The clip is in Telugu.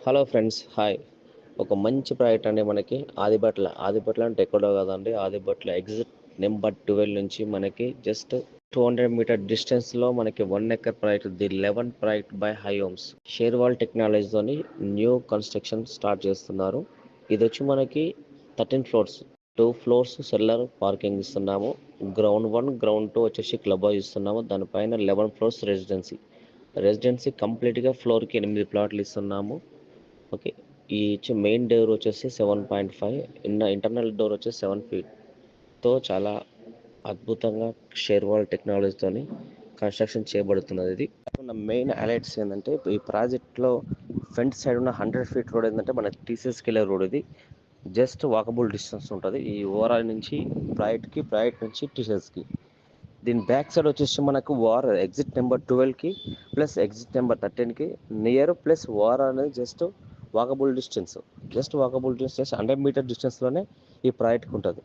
Hello friends, hi. ఒక మంచి ప్రాజెక్ట్ అండి మనకి ఆదిబట్ల అంటే ఎక్కడో కదండి. ఆదిబట్ల ఎగ్జిట్ నెంబర్ 12 నుంచి మనకి జస్ట్ 200 మీటర్ డిస్టెన్స్లో మనకి 1 acre project, the 11 project by హైఓమ్స్ షేర్వాల్ టెక్నాలజీతోని న్యూ కన్స్ట్రక్షన్ స్టార్ట్ చేస్తున్నారు. ఇది వచ్చి మనకి 13 ఫ్లోర్స్, 2 ఫ్లోర్స్ సెల్లర్ పార్కింగ్ ఇస్తున్నాము. గ్రౌండ్ 1, గ్రౌండ్ 2 వచ్చేసి క్లబ్ హౌస్ ఇస్తున్నాము. దానిపైన 11 ఫ్లోర్స్ రెసిడెన్సీ కంప్లీట్గా ఫ్లోర్కి 8 ప్లాట్లు ఇస్తున్నాము. ఓకే. ఈ మెయిన్ డోర్ వచ్చేసి 7.5, ఇంటర్నల్ డోర్ వచ్చేసి 7 ఫీట్తో చాలా అద్భుతంగా షేర్వాల్ టెక్నాలజీతోని కన్స్ట్రక్షన్ చేయబడుతున్నది. ఇది మెయిన్ హైలైట్స్ ఏంటంటే, ఈ ప్రాజెక్ట్లో ఫ్రంట్ సైడ్ ఉన్న 100 ఫీట్ రోడ్ ఏంటంటే మన టీసీఎస్కి వెళ్ళే రోడ్. ఇది జస్ట్ వాకబుల్ డిస్టెన్స్ ఉంటుంది ఈ ఓవరాల్ నుంచి ప్రాజెక్ట్ నుంచి టీసీఎస్కి. దీని బ్యాక్ సైడ్ వచ్చేసి మనకు ఎగ్జిట్ నెంబర్ 12కి ప్లస్ ఎగ్జిట్ నెంబర్ 13కి నియర్ ప్లస్ అనేది జస్ట్ వాకబుల్ డిస్టెన్స్ 100 మీటర్ డిస్టెన్స్లోనే ఈ ప్రాజెక్ట్కి ఉంటుంది.